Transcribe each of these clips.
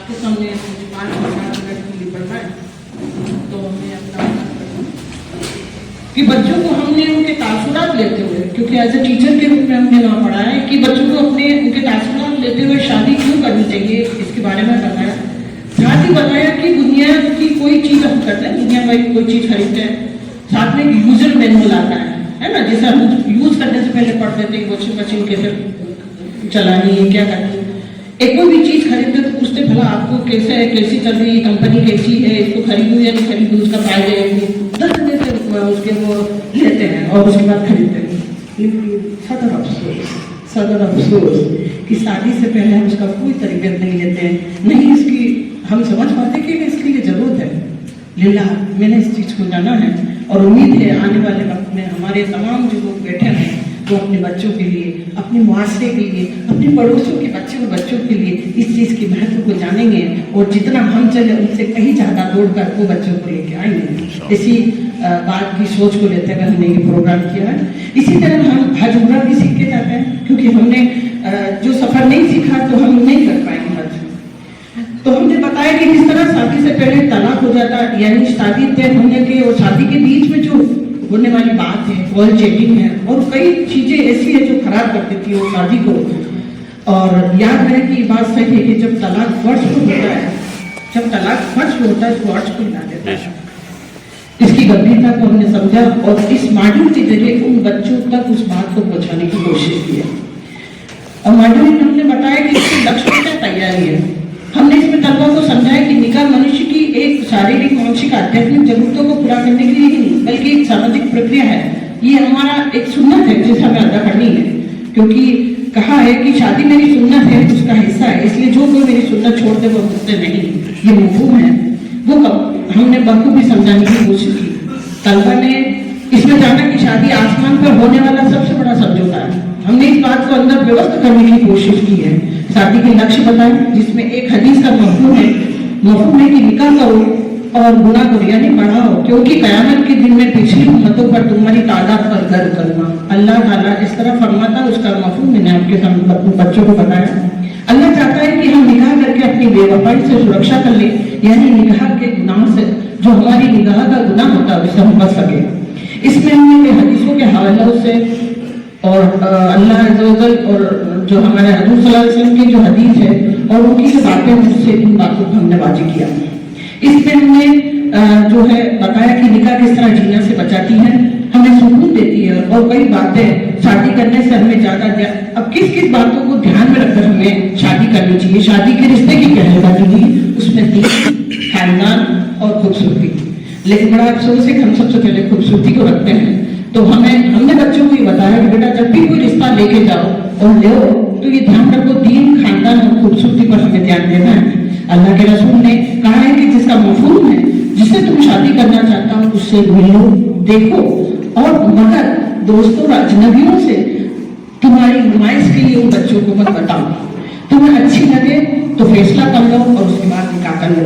आपके सामने 5 मिनट के लिए पढ़ा है, तो मैं अपना कि बच्चों को हमने उनके तासुरात लेते हुए, क्योंकि एज ए टीचर के रूप में हमने वहाँ पढ़ा है कि बच्चों को अपने उनके तासुरात लेते हुए शादी क्यों करनी चाहिए, इसके बारे में बताया। साथ ही बताया कि दुनिया की कोई चीज़ हम करते हैं, दुनिया में कोई चीज़ खरीदते हैं, साथ में एक यूजर मैनुअल आता है ना, जैसे हम यूज करने से पहले पढ़ देते हैं वॉशिंग मशीन कैसे चलानी है, क्या करनी है। एक कोई भी चीज़ खरीदते तो पूछते भला आपको कैसे है, कैसी चल रही है, कंपनी कैसी है, इसको खरीदूँ या नहीं खरीदूँ, उसका फायदे है, 10 दिन से उसके वो लेते हैं और उसके बाद खरीदते हैं। लेकिन सदर अफसोस कि शादी से पहले हम उसका कोई तरबियत नहीं लेते हैं, नहीं इसकी हम समझ पाते कि इसके लिए ज़रूरत है। लीला मैंने इस चीज़ को जाना है और उम्मीद है आने वाले वक्त में हमारे तमाम जो लोग बैठे हैं वो अपने बच्चों के लिए, अपने मुआशरे के लिए, अपने पड़ोसियों के बच्चों के लिए इस चीज़ के महत्व को जानेंगे और जितना हम चले उनसे कहीं ज़्यादा दौड़कर वो बच्चों को लेके आएंगे। इसी बात की सोच को लेते हुए हमने ये प्रोग्राम किया है। इसी तरह हम हज उम्रा भी सीख के जाते हैं, क्योंकि हमने जो सफ़र नहीं सीखा तो हम नहीं कर पाएंगे हज। तो हमने बताया कि किस तरह शादी से पहले तलाक हो जाता, यानी शादी तय होने के और शादी के बीच में जो होने वाली बात है, कॉल चैटिंग है और कई चीज़ें ऐसी है जो खराब कर देती है वो शादी को। और याद रहे कि बात सही है कि जब तलाक फर्ज होता है, जब तलाक फर्ज होता है तो अर्ज को हिला देता है। इसकी गंभीरता को हमने समझा और इस मॉड्यूल के जरिए उन बच्चों तक उस बात को पहुंचाने की कोशिश की है। और मॉड्यूल में हमने बताया कि इसके लक्ष्य क्या तैयारी है। हमने इसमें तलबा को समझाया कि निकाह मनुष्य की एक शारीरिक, मानसिक, आध्यात्मिक जरूरतों को पूरा करने के लिए ही नहीं बल्कि एक सामाजिक प्रक्रिया है। ये हमारा एक सुन्नत है जिसे हमें अदा करनी है, क्योंकि कहा है कि शादी मेरी सुन्नत है, उसका हिस्सा है, इसलिए जो कोई मेरी सुन्नत छोड़ दे वो मुझसे नहीं। ये मफहूम है, वो हमने बखूबी समझाने की कोशिश की। तलबा ने इसमें जाना कि शादी आसमान पर होने वाला सबसे बड़ा समझौता है। हमने इस बात को अंदर व्यवस्था करने की कोशिश की है। शादी के लक्ष्य बताए, जिसमें एक हदीस का मफहूम है कि निकाह करो और गुनाह करो यानी बढ़ाओ, क्योंकि कयामत के दिन में पिछली उम्मतों पर तुम्हारी तादाद पर गर्व करूंगा। अल्लाह ताला इस तरह फरमाता, उसका मफहूम मैंने आपके सामने अपने बच्चों को बताया। अल्लाह चाहता है कि हम निकाह करके अपनी बेवफाई से सुरक्षा कर ले, यानी निकाह के गुनाह से, जो हमारी निकाह का गुनाह होता है उससे हम बच सके। इसमें हमने हदीसों के हवालों से और अल्लाह अज़्ज़वजल और जो हमारे हजूर सल्लल्लाहु अलैहि वसल्लम की जो हदीस है और उनकी जो बातें उससे इन बातों को हमने वाज़ेह किया। इसमें हमने जो है बताया कि निकाह किस तरह जीना से बचाती है, हमें सुकून देती है और कई बातें शादी करने से हमें ज़्यादा अब किस किस बातों को ध्यान में रखकर हमें शादी करनी चाहिए। शादी के रिश्ते की कहलवानी हुई, उसमें दीन, खानदान और खूबसूरती। लेकिन बड़ा अफसोस है कि हम सबसे पहले खूबसूरती को रखते हैं। तो हमने बच्चों को ये बताया कि बेटा जब भी कोई रिश्ता लेके जाओ और ले तो ये ध्यान रखो दीन, खानदान और खूबसूरती पर हमें ध्यान देना है। अल्लाह के रसूल ने कहा है कि जिसका मफहूम है, जिससे तुम शादी करना चाहता हो उससे मिलो, देखो, और मगर दोस्तों अजनबियों से तुम्हारी नुमाइश के लिए उन बच्चों को मत बताओ। तुम्हें अच्छी लगे तो फैसला कर लो और उसके बाद निकाह कर लो।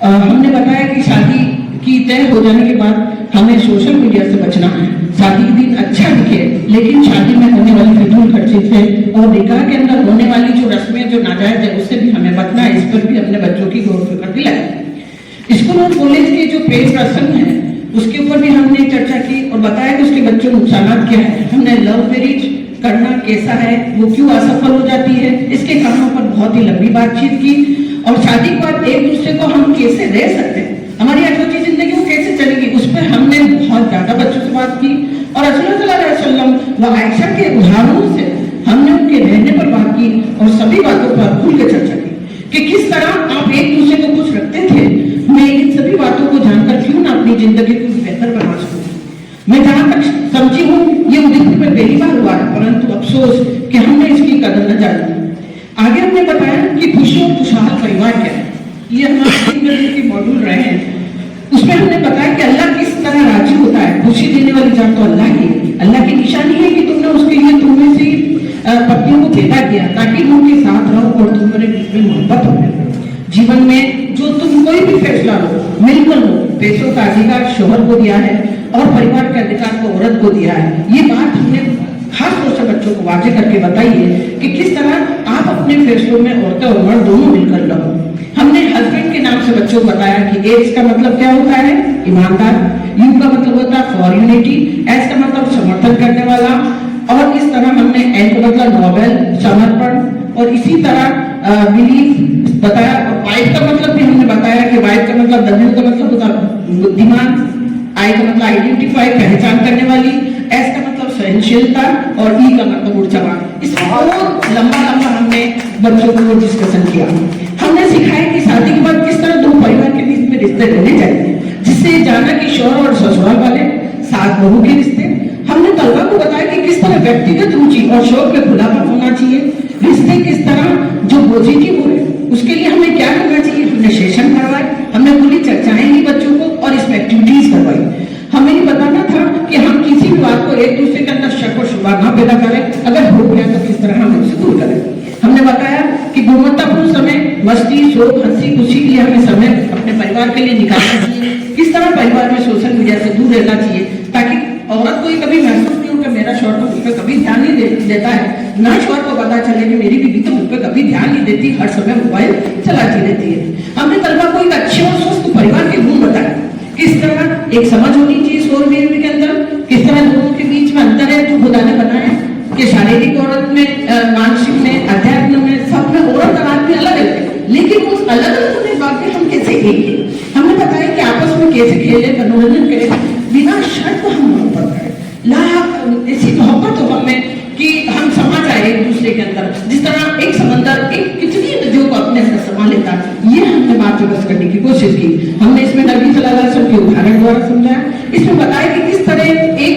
हमने बताया कि शादी की तय हो जाने के बाद हमें सोशल मीडिया से बचना है। शादी के दिन अच्छा दिखे, लेकिन शादी में होने वाली फिजूल खर्ची से और निकाह के अंदर होने वाली जो रस्में जो नाजायज है उससे भी हमें बचना है। इस पर भी अपने बच्चों की गौर फिक्र दिलाई। स्कूल और कॉलेज के जो पेड प्रसंग है उसके ऊपर भी हमने चर्चा की और बताया कि उसके बच्चों नुकसान क्या है। हमने लव मैरिज करना कैसा है, वो क्यों असफल हो जाती है, इसके कारणों पर बहुत ही लंबी बातचीत की। और शादी के बाद एक दूसरे को हम कैसे रह सकते हैं, हमारी अखरोटी जिंदगी वो कैसे चलेगी, उस पर हमने बहुत ज्यादा बच्चों से बात की। और रसूल सल्लल्लाहु अलैहि वसल्लम व आयशा के उदाहरणों से हमने उनके रहने पर बात की और सभी बातों पर खुल के चर्चा की कि किस तरह आप एक दूसरे को खुश रखते थे। मैं इन सभी बातों को जानकर क्यों ना अपनी जिंदगी को बेहतर बना सकूं। मैं जहां तक समझी हूँ ये उदयपुर में पहली बार हुआ है, परंतु अफसोस कि हमने इसकी कदर न जानी। आगे हमने बताया कि खुशी और खुशहाल परिवार क्या है। ये हमारे 3 घंटे के मॉड्यूल रहे हैं। उसमें हमने बताया कि अल्लाह किस तरह राजी होता है। खुशी देने वाली जात तो अल्लाह की। अल्लाह की निशानी है कि तुमने उसके लिए तुम्हें से पत्नियों को पैदा किया ताकि उनके साथ रहो और तुम्हारे बीच में मोहब्बत हो। जीवन में जो तुम कोई भी फैसला लो मिलकर लो। पैसों का अधिकार शोहर को दिया है और परिवार के अधिकार को औरत को दिया है। ये बात हमने खास तौर से बच्चों को वाजे करके बताई है कि किस तरह आप अपने फैसलों में औरतें और मर्द दोनों मिलकर लो। नाम से बच्चों को बताया कि एस का मतलब क्या होता है, ईमानदार, यू का मतलब होता है फॉर यूनिटी, एस का मतलब समर्थन करने वाला, और इस तरह हमने एन का मतलब नोबेल, समर्पण, और इसी तरह बिलीव बताया। और वाइफ का मतलब भी हमने बताया कि वाइफ का मतलब, डब्ल्यू का मतलब होता है बुद्धिमान, आई का मतलब आइडेंटिफाई, पहचान करने वाली, एस का मतलब सहनशीलता, और ई का मतलब ऊर्जावान। इस बहुत लंबा हमने बच्चों को डिस्कशन किया। हमने सिखाया कि शादी के बाद किस तरह दो परिवार के बीच में रिश्ते रहने चाहिए, जिससे जाना कि शौहर और ससुराल वाले, सास बहू के रिश्ते। हमने तलबा को बताया कि किस तरह व्यक्तिगत रुचि और शौक में खुलापन होना चाहिए, रिश्ते किस तरह जो पॉजिटिव हो, उसके लिए हमें क्या करना चाहिए। हमने सेशन करवाए, हमने पूरी चर्चाएं की बच्चों को, और इसमें एक्टिविटीज करवाई। हमें ये बताना था कि हम किसी भी बात को एक दूसरे के अंदर शक और शुबा ना पैदा करें, अगर हो गया तो किस तरह हम उसे दूर करें। हमने बताया कि गुणवत्तापूर्ण समय, मस्ती, शोक, हंसी खुशी के लिए हमें समय अपने परिवार के लिए निकालना चाहिए, किस तरह परिवार में सोशल मीडिया से दूर रहना चाहिए, ताकि औरत को कभी महसूस नहीं हो कि मेरा शौहर तो मुझ पर कभी ध्यान नहीं देता है, ना शौहर को पता चले कि मेरी बीवी तो मुझ पर कभी ध्यान नहीं देती, हर समय मोबाइल चलाती रहती है। हमने तलबा को एक अच्छे और स्वस्थ परिवार के गुण बताए, किस तरह एक समझ होनी चाहिए शौहर बीवी के अंदर, किस तरह दोनों के बीच में अंतर है जो खुदा ने बनाया, कि शारीरिक औरत में, मानसिक में, अध्यात्म में, सब में औरत और आदमी अलग है, लेकिन उस अलग अलग होने के बाद हम कैसे एक हैं। हमने बताया कि आपस में कैसे खेले, मनोरंजन करें, बिना शर्त हम मोहब्बत करें, ऐसी मोहब्बत हो हमें कि हम समझ आए एक दूसरे के अंदर, जिस तरह एक समंदर एक कितनी नदियों को अपने अंदर समा लेता, ये हमने बात व्यवस्था करने की कोशिश की। हमने इसमें नबी सल्लल्लाहु अलैहि वसल्लम के उदाहरण द्वारा समझाया, इसमें बताया कि किस तरह एक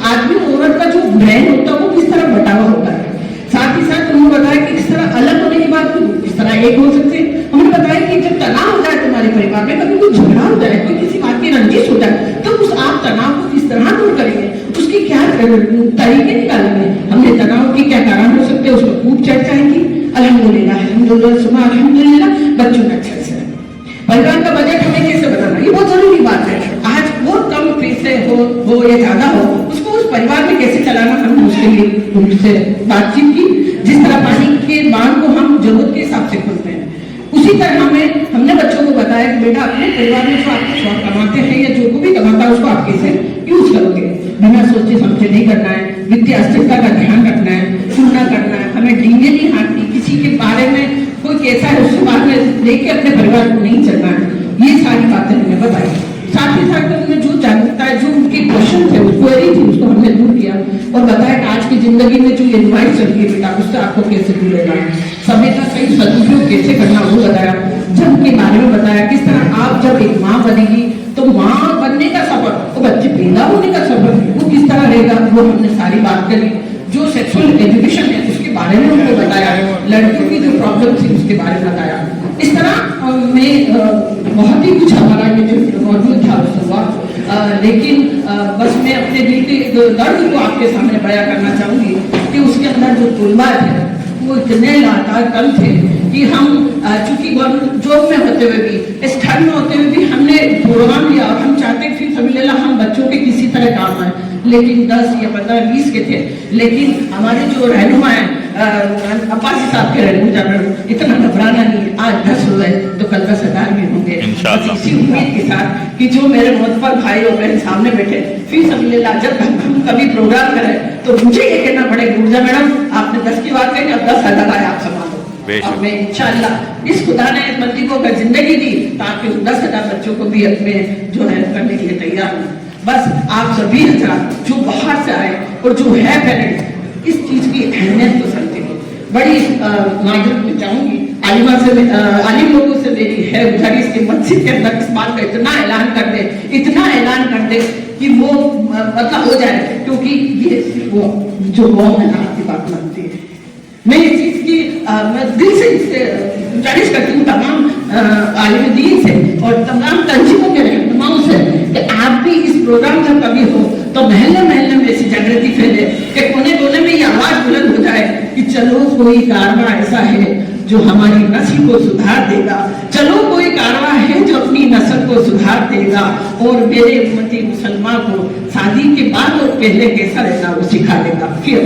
आदमी औरत का जो ब्रेन होता है वो किस तरह बटा हुआ होता है। साथ ही साथ उन्होंने बताया कि किस तरह अलग होने के बाद किस तरह एक हो सकते हैं। हमने बताया कि जब तनाव हो जाए तुम्हारे परिवार में, कभी कोई झगड़ा हो जाए, कोई किसी बात की रंजिश हो जाए, तो उस आप तनाव को किस तरह दूर करेंगे, उसकी क्या तरीके निकालेंगे। हमने तनाव के क्या कारण हो सकते हैं, उसमें खूब चर्चाएं की। अल्हम्दुलिल्लाह अल्हम्दुलिल्लाह बच्चों ने अच्छे से। परिवार का बजट हमें कैसे बनाना, ये बहुत जरूरी बात है। आज वो कम पैसे हो या ज्यादा हो, उसको उस परिवार में कैसे चलाना, हमने उसके लिए उनसे बातचीत की। जिस तरह पानी के बांध को हम जरूरत के हिसाब से खोलते हैं, उसी तरह हमने बच्चों को बताया कि बेटा अपने परिवार में जो आपके शौक कमाते हैं या जो भी कमाता है उसको आप कैसे यूज करोगे, बिना सोचे समझे नहीं करना है, वित्तीय अस्थिरता का ध्यान रखना है, तुलना करना है, हमें डींगे नहीं हाँकनी, किसी के बारे में कोई कैसा है उसके बारे में लेके अपने परिवार को नहीं चलना है। ये सारी बातें हमने बताई। साथ ही साथ उनमें जो जागरूकता है, जो उनके क्वेश्चन थे, क्वेरी थी, उसको हमने दूर किया और बताया कि आज की जिंदगी में जो ये डिवाइस चल रही है बेटा, उससे आपको कैसे दूर रहना है, समय का सही सदुपयोग कैसे करना वो बताया। जन्म के बारे में बताया, किस तरह आप जब एक माँ बनेगी तो माँ बनने का सफर, तो बच्चे पैदा होने का सफर वो किस तरह रहेगा, वो हमने सारी बात करी। जो सेक्सुअल एजुकेशन है उसके बारे में उनको बताया, लड़कियों की जो प्रॉब्लम थी उसके बारे में बताया। इस तरह में बहुत ही कुछ हमारा ये जो मौजूद था उस वक्त, लेकिन बस मैं अपने दिल के दर्द को आपके सामने बयां करना चाहूंगी कि उसके अंदर जो तुलबा थे वो इतने लाचार कम थे कि हम चूंकि जॉब में होते हुए भी, स्टडी में होते हुए भी हमने प्रोग्राम लिया और हम चाहते फिर सभी हम बच्चों के किसी तरह काम आए, लेकिन 10 या 15 20 के थे। लेकिन हमारे जो रहनुमा है अब्बासी साहब के रहनुमा, इतना घबराना नहीं, आज 10 हुए तो कल 10,000 भी होंगे, इसी उम्मीद के साथ कि जो मेरे मोहब्बत भाई और बहन सामने बैठे, फिर सभी जब हम कभी प्रोग्राम करें तो मुझे ये कहना पड़ेगा गुर्जा मैडम आपने 10 की बात कही, अब 10,000 आए आप संभालो। और मैं इंशाअल्लाह इस खुदा ने इस बंदी को अगर जिंदगी दी ताकि 10,000 बच्चों को भी अपने जो है करने के लिए तैयार हूँ। बस आप सभी हजरात जो बाहर से आए और जो है पेरेंट्स, इस चीज की अहमियत को समझते हैं। बड़ी माजरत में चाहूंगी आलिमा से, आलिम लोगों से मेरी है गुजारिश कि मस्जिद के अंदर इस बात का इतना ऐलान कर दे कि वो मतलब हो जाए, क्योंकि ये वो जो कौम है आपकी बात मानती है। मैं इस चीज की मैं दिल से इससे गुजारिश करती हूँ तमाम आलिम दीन से और तमाम तंजीमों के रहनुमाओं से कि आप भी इस प्रोग्राम जब कभी हो तो महल्ले महल्ले में ऐसी जागृति फैले कि कोने कोने में ये आवाज बुलंद हो जाए कि चलो कोई कारवा ऐसा है जो हमारी नस्ल को सुधार देगा, चलो कोई कारवा है जो अपनी नस्ल को सुधार देगा और मेरे उम्मती मुसलमान को शादी के बाद और पहले कैसा रहना वो सिखा देगा। फिर